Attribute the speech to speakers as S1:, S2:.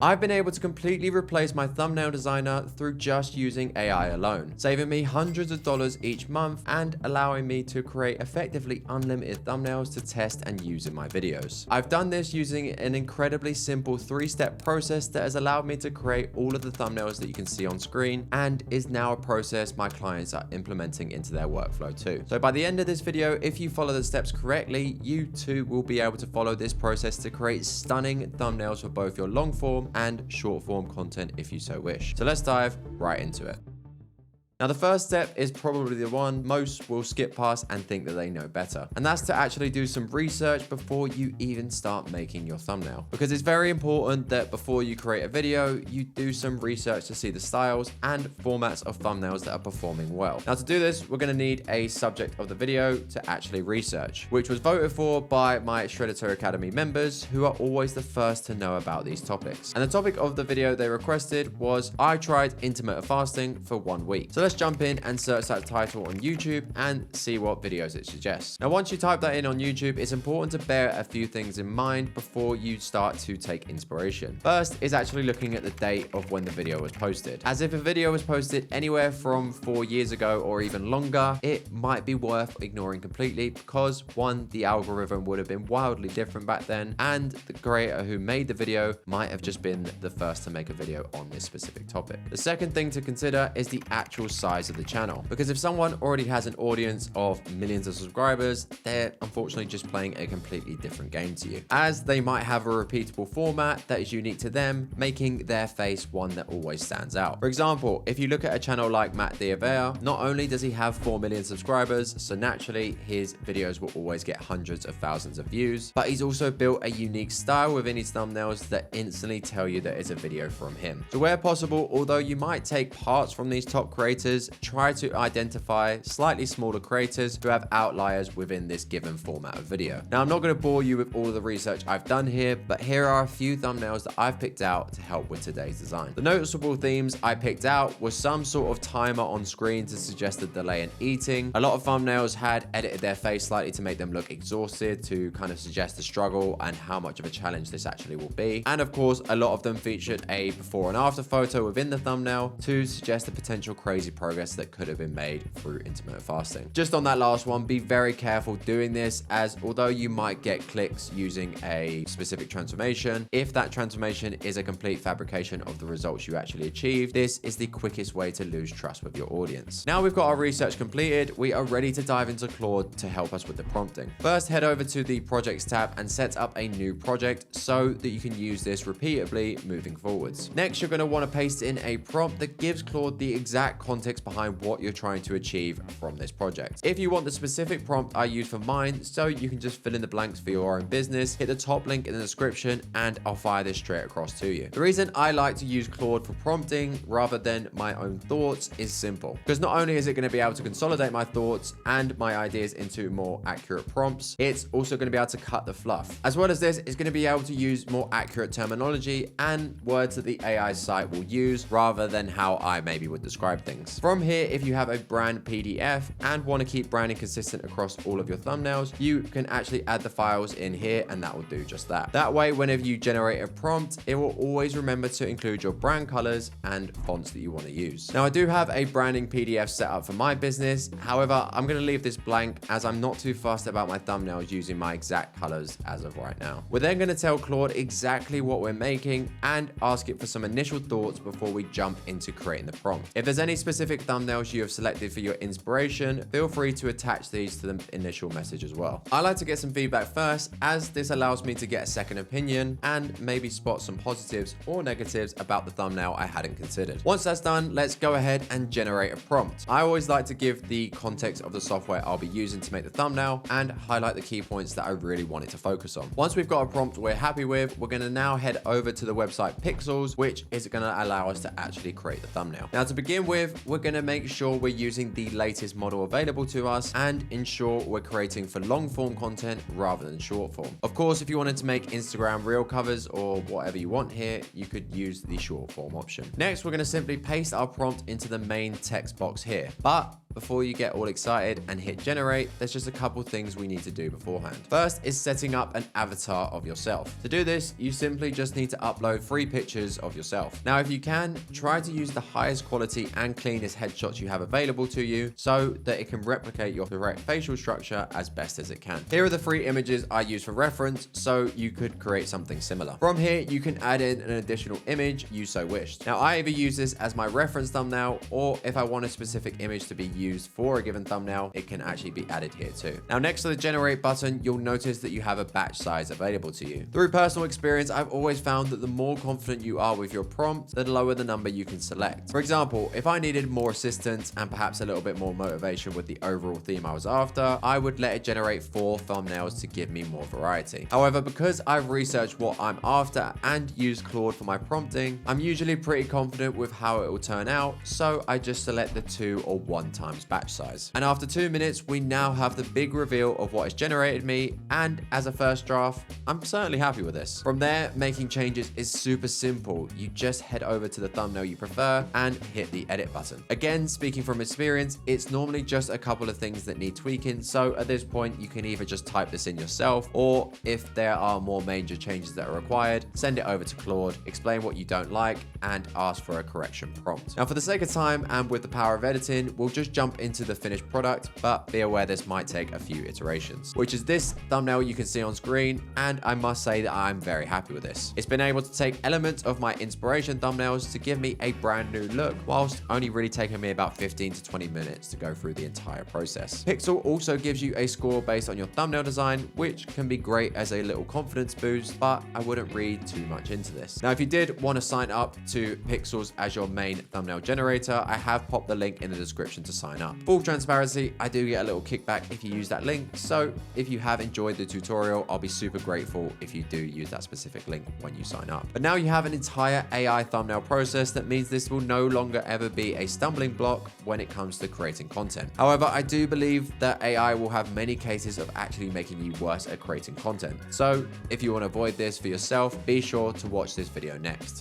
S1: I've been able to completely replace my thumbnail designer through just using AI alone, saving me hundreds of dollars each month and allowing me to create effectively unlimited thumbnails to test and use in my videos. I've done this using an incredibly simple 3-step process that has allowed me to create all of the thumbnails that you can see on screen, and is now a process my clients are implementing into their workflow too. So by the end of this video, if you follow the steps correctly, you too will be able to follow this process to create stunning thumbnails for both your long form and short form content if you so wish. So let's dive right into it. Now, the first step is probably the one most will skip past and think that they know better. And that's to actually do some research before you even start making your thumbnail. Because it's very important that before you create a video, you do some research to see the styles and formats of thumbnails that are performing well. Now, to do this, we're going to need a subject of the video to actually research, which was voted for by my Shredditor Academy members, who are always the first to know about these topics. And the topic of the video they requested was, I tried intermittent fasting for 1 week. So let's jump in and search that title on YouTube and see what videos it suggests. Now, once you type that in on YouTube, it's important to bear a few things in mind before you start to take inspiration. First is actually looking at the date of when the video was posted. As if a video was posted anywhere from 4 years ago or even longer, it might be worth ignoring completely because, one, the algorithm would have been wildly different back then, and the creator who made the video might have just been the first to make a video on this specific topic. The second thing to consider is the actual size of the channel, because if someone already has an audience of millions of subscribers, they're unfortunately just playing a completely different game to you, as they might have a repeatable format that is unique to them, making their face one that always stands out. For example, if you look at a channel like Matt Diavera, not only does he have 4 million subscribers, so naturally his videos will always get hundreds of thousands of views, but he's also built a unique style within his thumbnails that instantly tell you that it's a video from him. So where possible, although you might take parts from these top creators, try to identify slightly smaller creators who have outliers within this given format of video. Now, I'm not going to bore you with all of the research I've done here, but here are a few thumbnails that I've picked out to help with today's design. The noticeable themes I picked out was some sort of timer on screen to suggest a delay in eating. A lot of thumbnails had edited their face slightly to make them look exhausted, to kind of suggest the struggle and how much of a challenge this actually will be. And of course, a lot of them featured a before and after photo within the thumbnail to suggest the potential crazy progress that could have been made through intermittent fasting. Just on that last one, be very careful doing this, as although you might get clicks using a specific transformation, if that transformation is a complete fabrication of the results you actually achieve, this is the quickest way to lose trust with your audience. Now we've got our research completed, we are ready to dive into Claude to help us with the prompting. First, head over to the projects tab and set up a new project so that you can use this repeatedly moving forwards. Next, you're going to want to paste in a prompt that gives Claude the exact context behind what you're trying to achieve from this project. If you want the specific prompt I use for mine, so you can just fill in the blanks for your own business, hit the top link in the description and I'll fire this straight across to you. The reason I like to use Claude for prompting rather than my own thoughts is simple, because not only is it going to be able to consolidate my thoughts and my ideas into more accurate prompts, it's also going to be able to cut the fluff. As well as this, it's going to be able to use more accurate terminology and words that the AI site will use rather than how I maybe would describe things. From here, if you have a brand PDF and want to keep branding consistent across all of your thumbnails, you can actually add the files in here and that will do just that. That way, whenever you generate a prompt, it will always remember to include your brand colors and fonts that you want to use. Now, I do have a branding PDF set up for my business. However, I'm going to leave this blank as I'm not too fussed about my thumbnails using my exact colors as of right now. We're then going to tell Claude exactly what we're making and ask it for some initial thoughts before we jump into creating the prompt. If there's any specific thumbnails you have selected for your inspiration, feel free to attach these to the initial message as well. I like to get some feedback first, as this allows me to get a second opinion and maybe spot some positives or negatives about the thumbnail I hadn't considered. Once that's done, let's go ahead and generate a prompt. I always like to give the context of the software I'll be using to make the thumbnail and highlight the key points that I really want it to focus on. Once we've got a prompt we're happy with, we're going to now head over to the website Pixels, which is going to allow us to actually create the thumbnail. Now, to begin with, we're going to make sure we're using the latest model available to us and ensure we're creating for long form content rather than short form. Of course, if you wanted to make Instagram reel covers or whatever you want here, you could use the short form option. Next, we're going to simply paste our prompt into the main text box here, but before you get all excited and hit generate, there's just a couple things we need to do beforehand. First is setting up an avatar of yourself. To do this, you simply just need to upload 3 pictures of yourself. Now, if you can, try to use the highest quality and cleanest headshots you have available to you so that it can replicate your correct facial structure as best as it can. Here are the 3 images I use for reference, so you could create something similar. From here, you can add in an additional image you so wished. Now, I either use this as my reference thumbnail, or if I want a specific image to be used for a given thumbnail, it can actually be added here too. Now, next to the generate button, you'll notice that you have a batch size available to you. Through personal experience, I've always found that the more confident you are with your prompt, the lower the number you can select. For example, if I needed more assistance and perhaps a little bit more motivation with the overall theme I was after, I would let it generate 4 thumbnails to give me more variety. However, because I've researched what I'm after and used Claude for my prompting, I'm usually pretty confident with how it will turn out, so I just select the 2 or 1 times batch size. And after 2 minutes, we now have the big reveal of what has generated me, and as a first draft, I'm certainly happy with this. From there, making changes is super simple. You just head over to the thumbnail you prefer and hit the edit button. Again, speaking from experience, it's normally just a couple of things that need tweaking, so at this point, you can either just type this in yourself, or if there are more major changes that are required, send it over to Claude, explain what you don't like, and ask for a correction prompt. Now, for the sake of time and with the power of editing, we'll just jump into the finished product, but be aware this might take a few iterations, which is this thumbnail you can see on screen, and I must say that I'm very happy with this. It's been able to take elements of my inspiration thumbnails to give me a brand new look, whilst only really taking me about 15 to 20 minutes to go through the entire process. Pixel also gives you a score based on your thumbnail design, which can be great as a little confidence boost, but I wouldn't read too much into this. Now, if you did want to sign up to Pixels as your main thumbnail generator, I have popped the link in the description to sign up. Full transparency, I do get a little kickback if you use that link, so if you have enjoyed the tutorial, I'll be super grateful if you do use that specific link when you sign up. But now you have an entire AI thumbnail process that means this will no longer ever be a stumbling block when it comes to creating content. However, I do believe that AI will have many cases of actually making you worse at creating content. So if you want to avoid this for yourself, be sure to watch this video next.